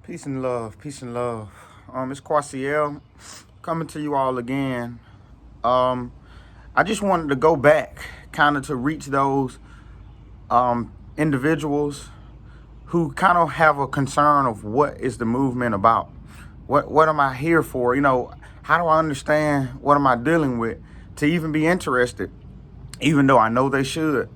Peace and love, peace and love. It's Quasiel coming to you all again. I just wanted to go back kind of to reach those individuals who kind of have a concern of what is the movement about. What am I here for? How do I understand what am I dealing with to even be interested, even though I know they should.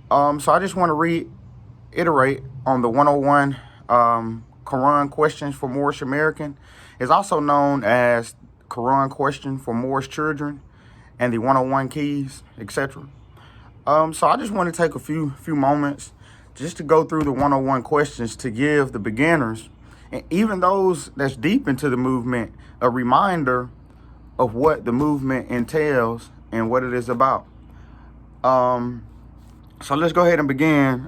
So I just want to reiterate on the 101 Quran questions for Moorish American. It's also known as Quran question for Moorish children and the 101 keys, etc. So I just want to take a few moments just to go through the 101 questions to give the beginners and even those that's deep into the movement a reminder of what the movement entails and what it is about. So let's go ahead and begin.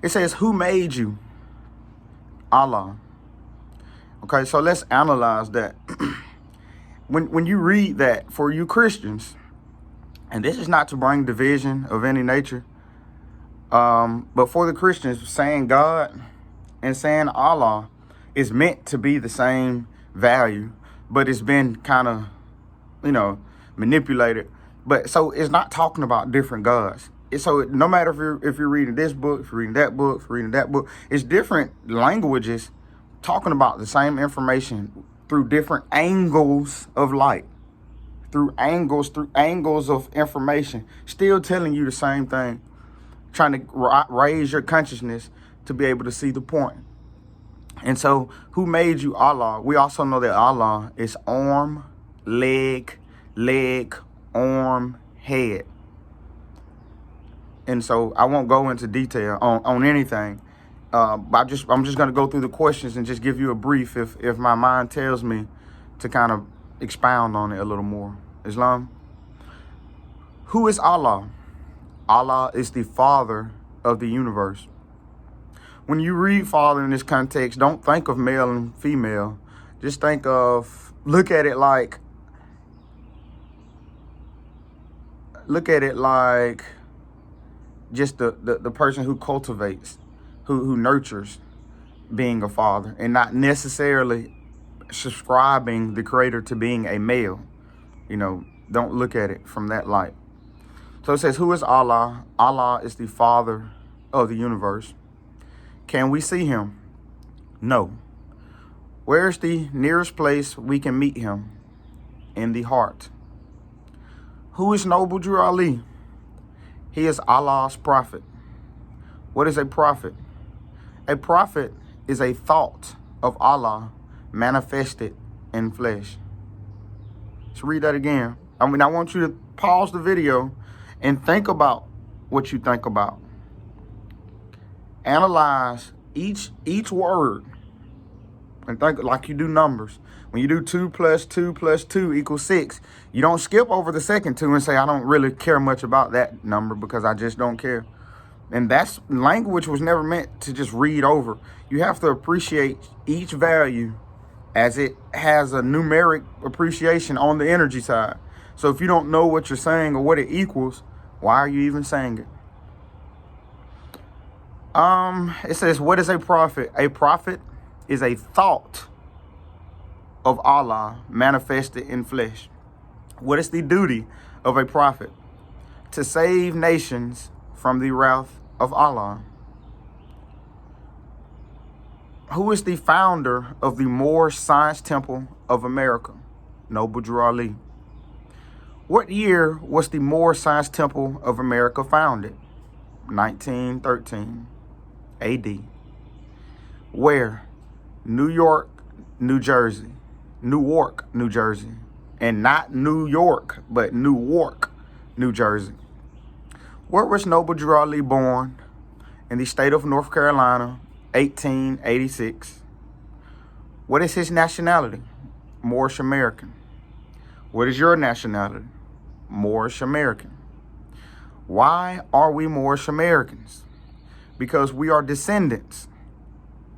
It says, who made you? Allah. Okay, so let's analyze that. When you read that, for you Christians, and this is not to bring division of any nature, but for the Christians, saying God and saying Allah is meant to be the same value, but it's been kind of, manipulated. But so it's not talking about different gods. So no matter if you're reading this book, if you're reading that book, if you're reading that book, it's different languages talking about the same information through different angles of light, through angles of information, still telling you the same thing, trying to raise your consciousness to be able to see the point. And so, who made you? Allah. We also know that Allah is arm, leg, arm, head. And so I won't go into detail on anything. But I'm just going to go through the questions and just give you a brief if my mind tells me to kind of expound on it a little more. Islam. Who is Allah? Allah is the Father of the universe. When you read Father in this context, don't think of male and female. Just look at it like just the person who cultivates, who nurtures being a father, and not necessarily subscribing the creator to being a male. Don't look at it from that light. So it says, who is Allah? Allah is the Father of the universe. Can we see him? No. Where is the nearest place we can meet him? In the heart. Who is Noble Drew Ali? He is Allah's prophet. What is a prophet? A prophet is a thought of Allah manifested in flesh. Let's read that again. I want you to pause the video and think about what you think about. Analyze each word and think like you do numbers. When you do 2 + 2 + 2 = 6, you don't skip over the second 2 and say, I don't really care much about that number because I just don't care. And that's language was never meant to just read over. You have to appreciate each value as it has a numeric appreciation on the energy side. So if you don't know what you're saying or what it equals, why are you even saying it? It says, what is a prophet? A prophet is a thought of Allah manifested in flesh. What is the duty of a prophet? To save nations from the wrath of Allah. Who is the founder of the Moorish Science Temple of America? Noble Drew Ali. What year was the Moorish Science Temple of America founded? 1913 AD. Where? Newark, New Jersey. And not New York, but Newark, New Jersey. Where was Noble Drew Ali born? In the state of North Carolina, 1886. What is his nationality? Moorish American. What is your nationality? Moorish American. Why are we Moorish Americans? Because we are descendants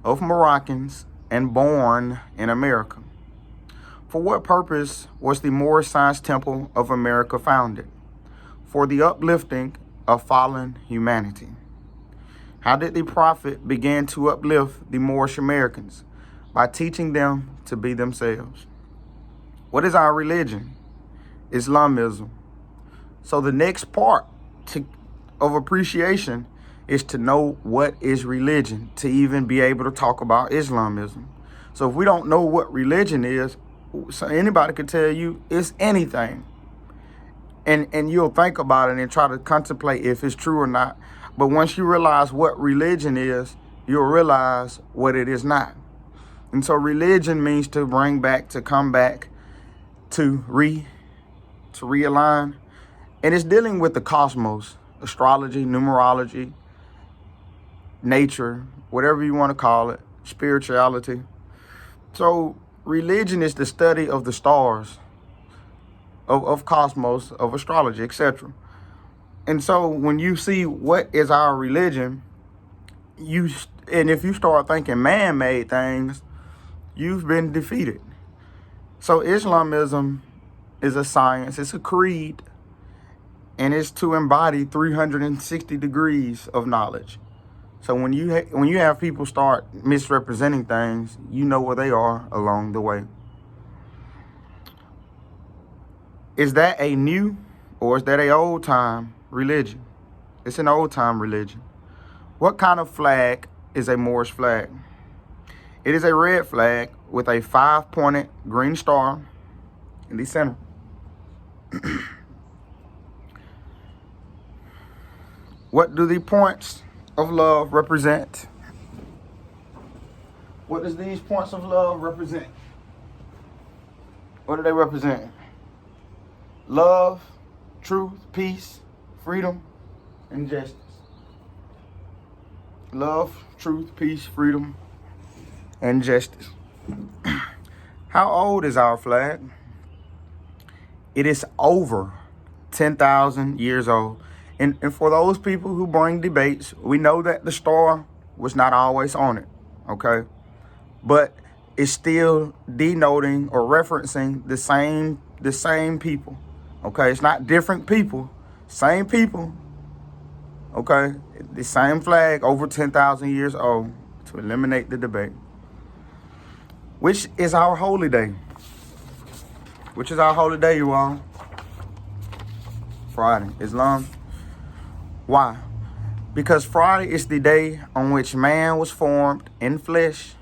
of Moroccans and born in America. For what purpose was the Moorish Science Temple of America founded? For the uplifting of fallen humanity. How did the prophet begin to uplift the Moorish Americans? By teaching them to be themselves. What is our religion? Islamism. So the next part of appreciation is to know what is religion, to even be able to talk about Islamism. So if we don't know what religion is, so anybody could tell you it's anything. And you'll think about it and try to contemplate if it's true or not. But once you realize what religion is, you'll realize what it is not. And so religion means to bring back, to come back, to realign. And it's dealing with the cosmos, astrology, numerology, nature, whatever you want to call it, spirituality. So religion is the study of the stars, of cosmos, of astrology, etc. And so when you see what is our religion, and if you start thinking man-made things, you've been defeated. So Islamism is a science, it's a creed, and it's to embody 360 degrees of knowledge. So when you have people start misrepresenting things, you know where they are along the way. Is that a new or is that a old time religion? It's an old time religion. What kind of flag is a Moorish flag? It is a red flag with a 5-pointed green star in the center. What do the points of love represent? What does these points of love represent? What do they represent? Love, truth, peace, freedom, and justice. Love, truth, peace, freedom, and justice. How old is our flag? It is over 10,000 years old. And for those people who bring debates, we know that the star was not always on it, okay? But it's still denoting or referencing the same people, okay? It's not different people, same people, okay? The same flag, over 10,000 years old, to eliminate the debate. Which is our holy day? Which is our holy day, you all? Friday, Islam. Why? Because Friday is the day on which man was formed in flesh.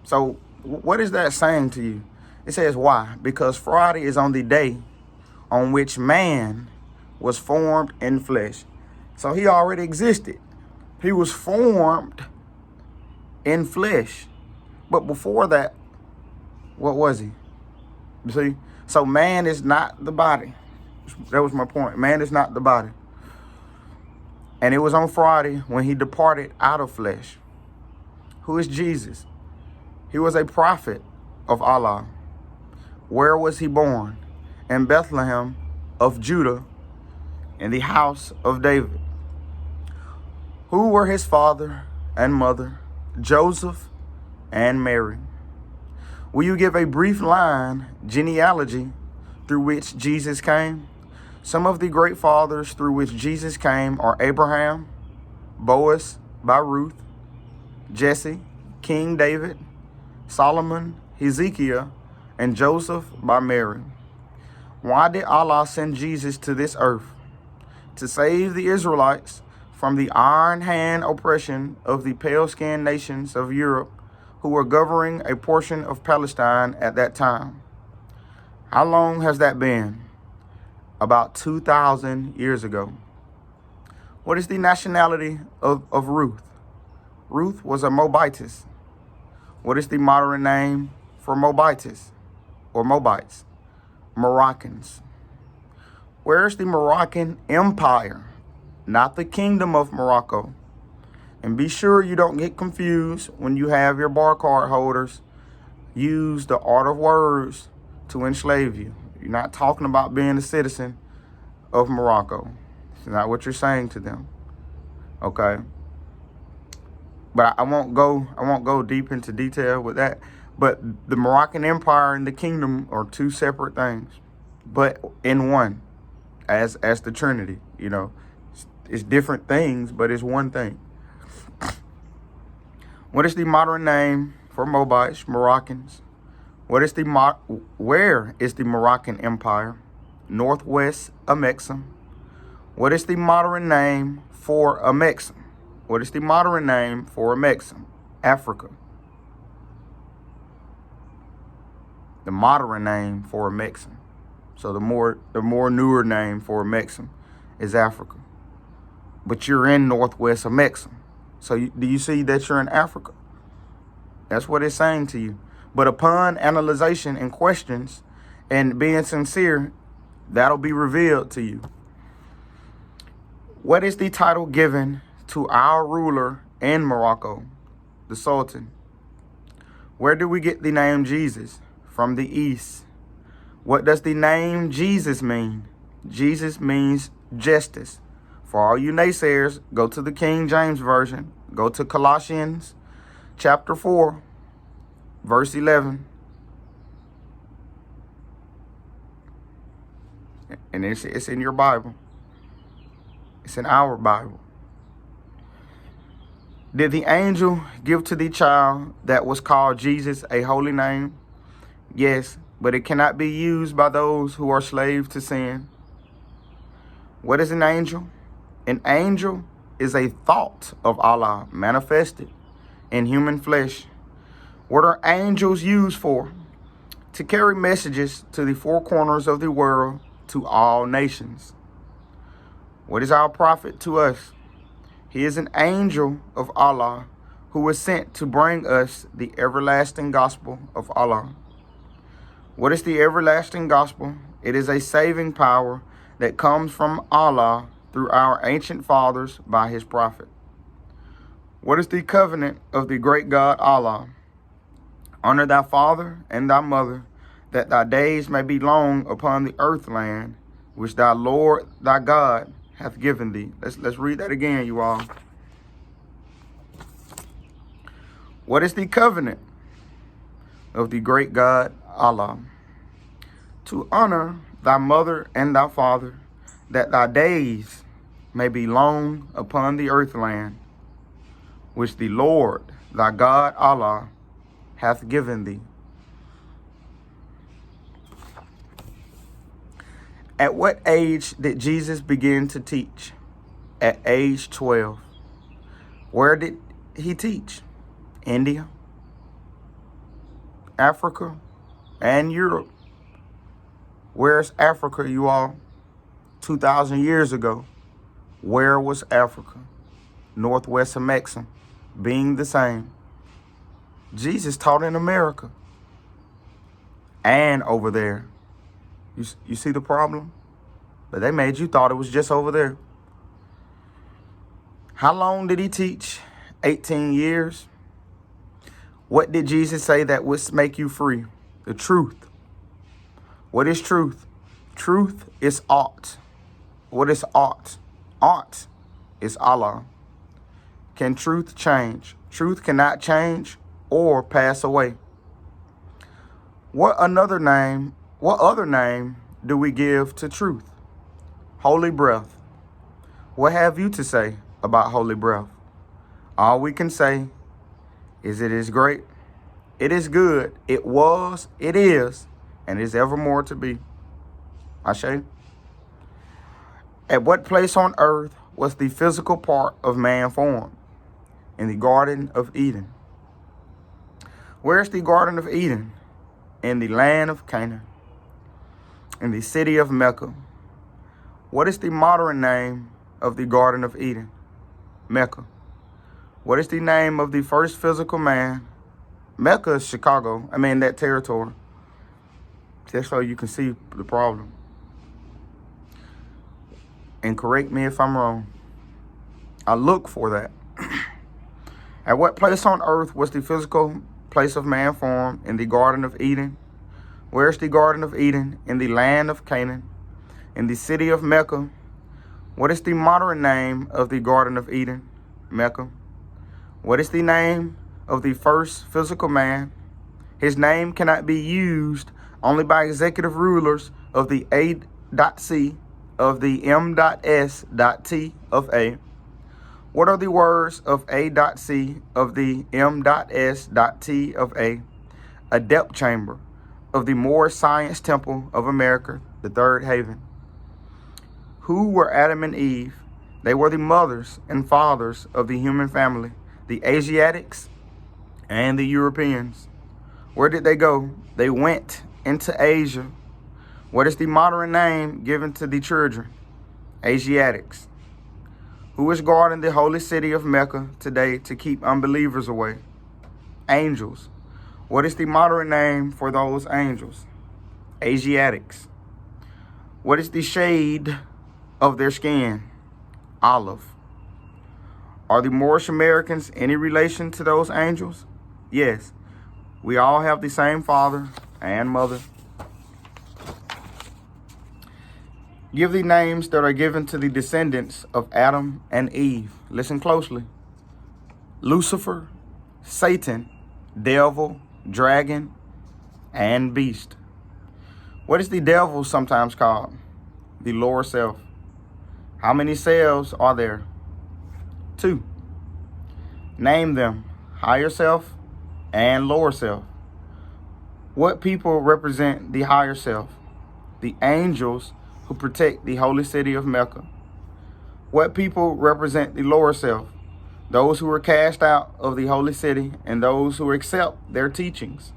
So what is that saying to you? It says why? Because Friday is on the day on which man was formed in flesh. So he already existed. He was formed in flesh. But before that, what was he? You see? So man is not the body. That was my point. Man is not the body. And it was on Friday when he departed out of flesh. Who is Jesus? He was a prophet of Allah. Where was he born? In Bethlehem of Judah, in the house of David. Who were his father and mother? Joseph and Mary. Will you give a brief line, genealogy, through which Jesus came? Some of the great fathers through which Jesus came are Abraham, Boaz by Ruth, Jesse, King David, Solomon, Hezekiah, and Joseph by Mary. Why did Allah send Jesus to this earth? To save the Israelites from the iron hand oppression of the pale-skinned nations of Europe who were governing a portion of Palestine at that time. How long has that been? About 2,000 years ago. What is the nationality of Ruth? Ruth was a Moabitess. What is the modern name for Moabites or Moabites? Moroccans. Where is the Moroccan Empire? Not the Kingdom of Morocco. And be sure you don't get confused when you have your bar card holders use the art of words to enslave you. You're not talking about being a citizen of Morocco. It's not what you're saying to them. Okay? But I won't go deep into detail with that. But the Moroccan Empire and the kingdom are two separate things, but in one, as the Trinity, you know. It's different things, but it's one thing. What is the modern name for Moabites, Moroccans? Where is the Moroccan Empire? Northwest Amexem. What is the modern name for Amexem? What is the modern name for Amexem? Africa. The modern name for Amexem. So the more newer name for Amexem is Africa. But you're in Northwest Amexem. So do you see that you're in Africa? That's what it's saying to you. But upon analyzation and questions and being sincere, that'll be revealed to you. What is the title given to our ruler in Morocco, the Sultan? Where do we get the name Jesus? From the East. What does the name Jesus mean? Jesus means justice. For all you naysayers, go to the King James Version. Go to Colossians chapter 4, verse 11. And it's in your Bible. It's in our Bible. Did the angel give to the child that was called Jesus a holy name? Yes, but it cannot be used by those who are slaves to sin. What is an angel? An angel is a thought of Allah manifested in human flesh. What are angels used for? To carry messages to the four corners of the world, to all nations. What is our prophet to us? He is an angel of Allah who was sent to bring us the everlasting gospel of Allah. What is the everlasting gospel? It is a saving power that comes from Allah through our ancient fathers by his prophet. What is the covenant of the great God Allah? Honor thy father and thy mother, that thy days may be long upon the earth land, which thy Lord thy God hath given thee. Let's read that again, you all. What is the covenant of the great God Allah? To honor thy mother and thy father, that thy days may be long upon the earth land, which the Lord thy God Allah hath given thee. At what age did Jesus begin to teach? At age 12. Where did he teach? India, Africa, and Europe. Where's Africa, you all? 2,000 years ago, where was Africa? Northwest Amexem, being the same. Jesus taught in America and over there. You see the problem? But they made you thought it was just over there. How long did he teach? 18 years. What did Jesus say that would make you free? The truth. What is truth? Truth is ought. What is ought? Ought is Allah. Can truth change? Truth cannot change or pass away. What other name do we give to truth? Holy breath. What have you to say about holy breath? All we can say is it is great, it is good, it was, it is, and is evermore to be. Ashe. At what place on earth was the physical part of man formed? In the Garden of Eden. Where's the Garden of Eden? In the land of Canaan. In the city of Mecca. What is the modern name of the Garden of Eden? Mecca. What is the name of the first physical man? Mecca is Chicago. That territory. Just so you can see the problem. And correct me if I'm wrong. I look for that. At what place on earth was the physical place of man formed? In the Garden of Eden. Where's the Garden of Eden? In the land of Canaan. In the city of Mecca. What is the modern name of the Garden of Eden? Mecca. What is the name of the first physical man? His name cannot be used only by executive rulers of the A.C. of the M.S.T of A? What are the words of A.C of the M.S.T of A? A depth chamber of the Moorish Science Temple of America, the third haven. Who were Adam and Eve? They were the mothers and fathers of the human family, the Asiatics and the Europeans. Where did they go? They went into Asia. What is the modern name given to the children? Asiatics. Who is guarding the holy city of Mecca today to keep unbelievers away? Angels. What is the modern name for those angels? Asiatics. What is the shade of their skin? Olive. Are the Moorish Americans any relation to those angels? Yes. We all have the same father and mother. Give the names that are given to the descendants of Adam and Eve. Listen closely. Lucifer, Satan, devil, dragon, and beast. What is the devil sometimes called? The lower self. How many selves are there? 2. Name them. Higher self and lower self. What people represent the higher self? The angels who protect the holy city of Mecca. What people represent the lower self? Those who were cast out of the holy city and those who accept their teachings.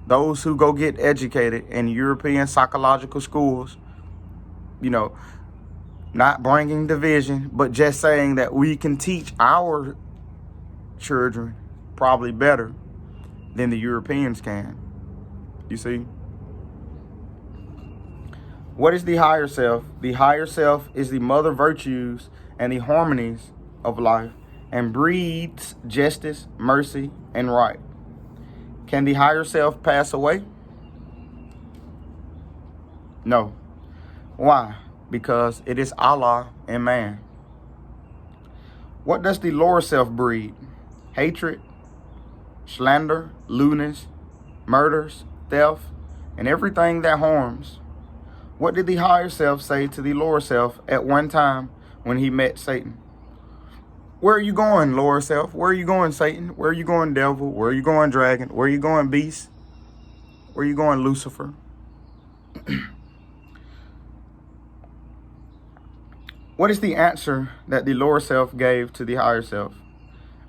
Those who go get educated in European psychological schools, not bringing division, but just saying that we can teach our children probably better than the Europeans can. You see? What is the higher self? The higher self is the mother virtues and the harmonies of life and breeds justice, mercy, and right. Can the higher self pass away? No. Why? Because it is Allah and man. What does the lower self breed? Hatred, slander, lewdness, murders, theft, and everything that harms. What did the higher self say to the lower self at one time when he met Satan? Where are you going, lower self? Where are you going, Satan? Where are you going, devil? Where are you going, dragon? Where are you going, beast? Where are you going, Lucifer? What is the answer that the lower self gave to the higher self?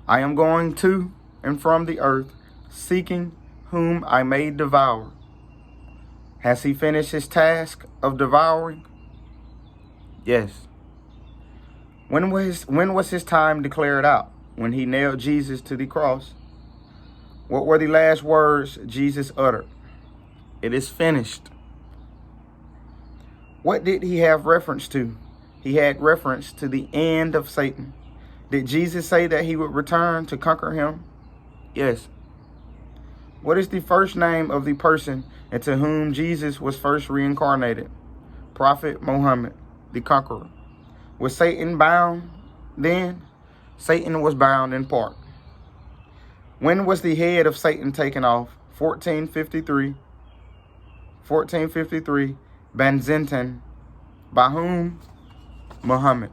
I am going to and from the earth, seeking whom I may devour. Has he finished his task of devouring? Yes. When was his time declared out? When he nailed Jesus to the cross? What were the last words Jesus uttered? It is finished. What did he have reference to? He had reference to the end of Satan. Did Jesus say that he would return to conquer him? Yes. What is the first name of the person into whom Jesus was first reincarnated? Prophet Muhammad, the conqueror. Was Satan bound then? Satan was bound in part. When was the head of Satan taken off? 1453, Byzantine. By whom? Muhammad.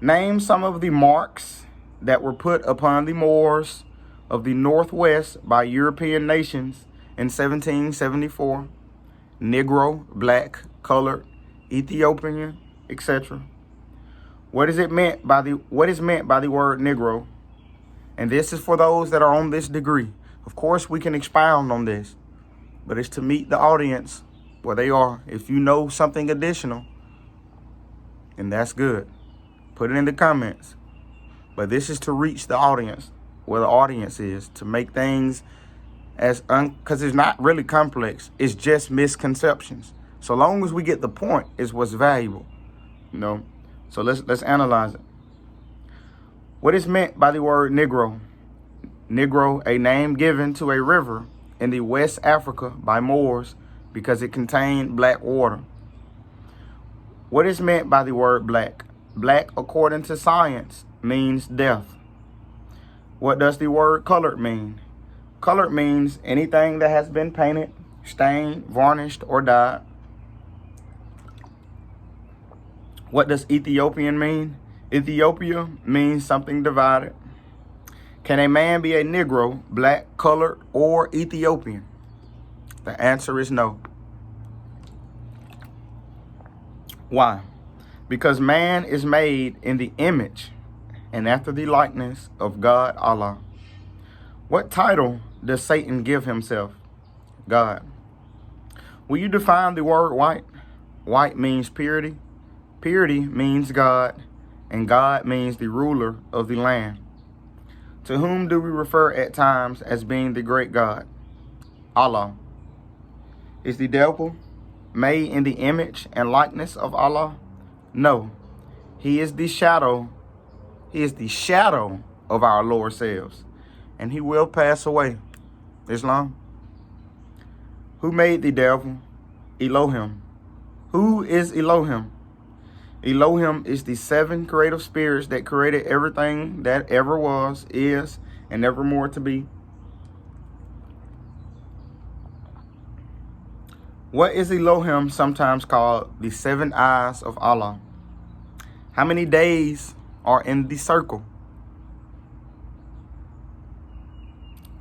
Name some of the marks that were put upon the Moors of the Northwest by European nations in 1774. Negro, black, colored, Ethiopian, etc. What is meant by the word Negro? And this is for those that are on this degree. Of course, we can expound on this, but it's to meet the audience where they are. If you know something additional, then that's good. Put it in the comments. But this is to reach the audience, where the audience is, to make things because it's not really complex. It's just misconceptions. So long as we get the point is what's valuable, So let's analyze it. What is meant by the word Negro? Negro, a name given to a river in the West Africa by Moors because it contained black water. What is meant by the word black? Black, according to science, means death. What does the word colored mean? Colored means anything that has been painted, stained, varnished, or dyed. What does Ethiopian mean? Ethiopia means something divided. Can a man be a Negro, black, colored, or Ethiopian? The answer is no. Why? Because man is made in the image and after the likeness of God Allah. What title does Satan give himself? God. Will you define the word white? White means purity. Purity means God, and God means the ruler of the land. To whom do we refer at times as being the great God? Allah. Is the devil made in the image and likeness of Allah? No. He is the shadow. He is the shadow of our lower selves, and he will pass away. Islam. Who made the devil? Elohim. Who is Elohim? Elohim is the 7 creative spirits that created everything that ever was, is, and evermore to be. What is Elohim sometimes called the 7 eyes of Allah? How many days are in the circle?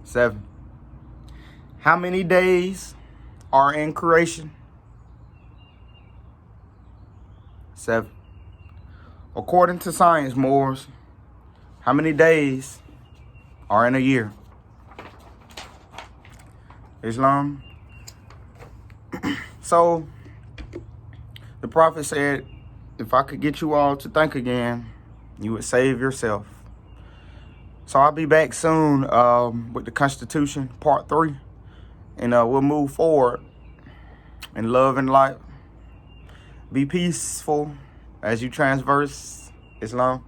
7. How many days are in creation? 7. According to science, Moors, how many days are in a year? Islam. So, the Prophet said, if I could get you all to think again, you would save yourself. So I'll be back soon with the Constitution, Part 3. And we'll move forward in love and light. Be peaceful as you transverse Islam.